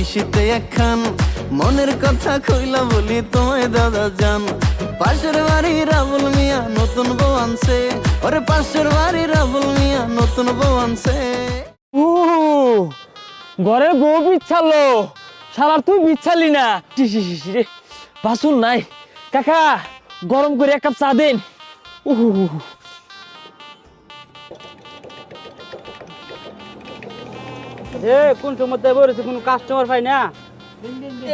শীতে একখান মনের কথা কইলা বলি তোমায় দাদা জান। পাশের বাড়ি রাবুল মিয়া নতুন বউ আনছে, ওরে পাশের বাড়ি রাবুল মিয়া নতুন বউ আনছে। ও ঘরের বউ বিচ্ছালো, শালার তুই বিচ্ছালি না রে। বাসুন নাই কাকা, গরম করে এক কাপ চা দেন। কোন সময় বলেছে কোন কাস্টমার পাই না।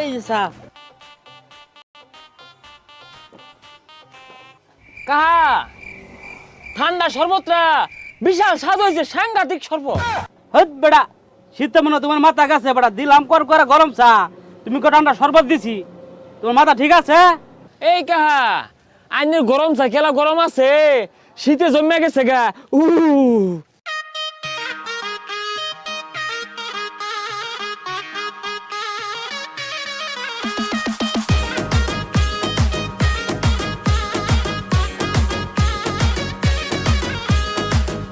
এই যে চা কাহা, ঠান্ডা শরবতটা বিশাল স্বাদ হয়েছে, সাংঘাতিক শরবত। হট বেটা, শীতে মনে তোমার মাথা গেছে বেটা, দিলাম করে গরম চা, তুমি কো ঠান্ডা শরবত দিছি, তোমার মাথা ঠিক আছে? এই কাহা, আইনের গরম চা কেলা গরম আছে, শীতে জমে গেছে গা।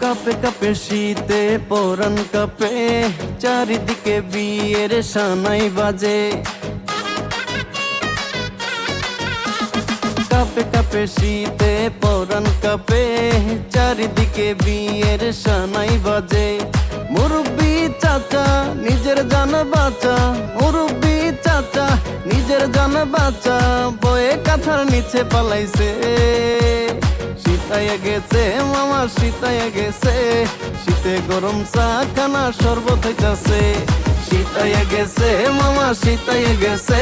কাপে কাপে শীতে পরান কাপে, চারিদিকে বিয়ের সানাই বাজে। কাপে কাপে শীতে পরান কাপে, চারিদিকে বিয়ের সানাই বাজে। মুরব্বি চাচা নিজের জান বাঁচা, মুরব্বি চাচা নিজের জান বাঁচা, বয়ে কাঁথার নিচে পালাইছে। শীতায় গেছে মামা শীতায় গেছে, শীতে গরম চা খানা শরবত হইতাছে। শীতায় গেছে মামা শীতায় গেছে,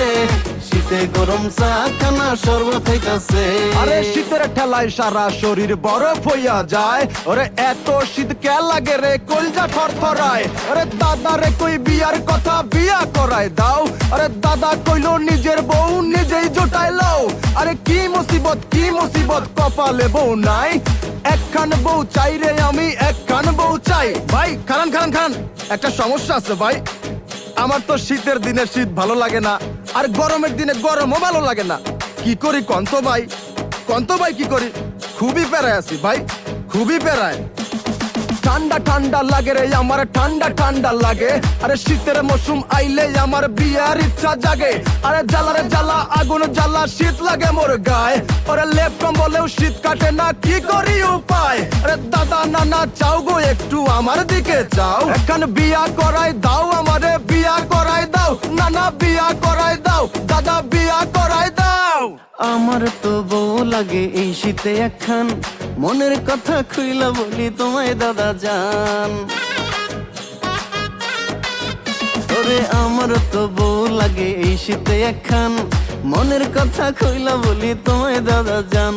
শীতে গরম চা খানা শরবত হইতাছে। আরে শীতের ঠেলায় সারা শরীর বরফ হইয়া যায়, ওরে এত শীত কে লাগে রে কলজা থরথরায়। আরে দাদা রে কই বিয়ার কথা, বিয়া করায় দাও। আরে দাদা কইলো নিজের বউ নিজেই জোটাই লও। আরে কি মুসিবত কপালে বউ নাই, একখান বউ চাই রে আমি, একখান বউ চাই। ভাই খান একটা সমস্যা আছে ভাই, আমার তো শীতের দিনে শীত ভালো লাগে না, আর গরমের দিনে গরমও ভালো লাগে না। কি করি কন্ত ভাই কি করি, খুবই প্যারায় আছি ভাই, খুবই প্যারায়। ঠান্ডা লাগে রে আমার, ঠান্ডা লাগে। আরে শীতের মৌসুম আইলে আমার বিয়ার ইচ্ছা জাগে। আরে জ্বালা রে জ্বালা আগুন জ্বালা, শীত লাগে মোর গায়ে। ওরে লেপ কম্বলেও শীত কাটে না, কি করি উপায়। আরে দাদা নানা চাও গো একটু আমার দিকে চাও, এখন বিয়া করাই দাও আমারে, বিয়া করাই দাও। নানা বিয়া করাই দাও, দাদা বিয়া করাই দাও। আমার তো বউ লাগে এই শীতে একখান, মনের কথা খুইলা বলি তোমায় দাদা জান। ওরে আমার তো বউ লাগে এই শীতে একখান, মনের কথা খুইলা বলি তোমায় দাদা জান।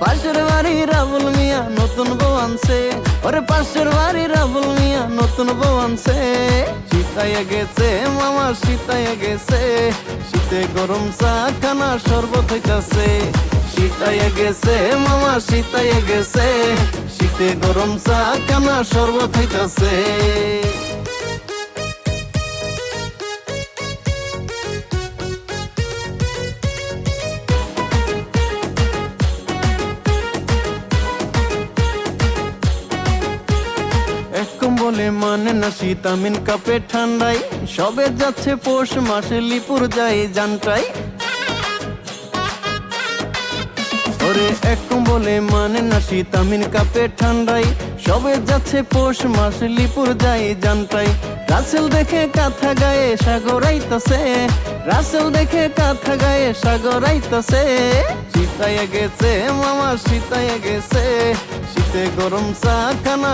পাশের বাড়ি রাবুল মিয়া নতুন বউ আনছে, ওরে পাশের বাড়ি রাবুল মিয়া নতুন বউ আনছে। শীতায় গেছে মামা শীতায় গেছে, শীতে গরম চা খানা শরবত হইতাছে। শীতায় গেছে মামা শীতায় গেছে, শীতে গরম চা খানা শরবত হইতাছে। বলে মানে না শীত আমিন কাপে ঠান্ডাই, সবে যাচ্ছে পৌষ মাসে লিপুর যাই জানটাই। ওরে এক বলে মানে না শীত আমিন কাপে ঠান্ডাই, সবে যাচ্ছে পৌষ মাসে লিপুর যাই জানটাই। রাসেল দেখে কাঁথা গায়ে সাগর আইতাছে, রাসেল দেখে কাঁথা গায়ে সাগর আইতাছে। শীতায় গেছে মামা শীতায় গেছে, শীতে গরম চা খানা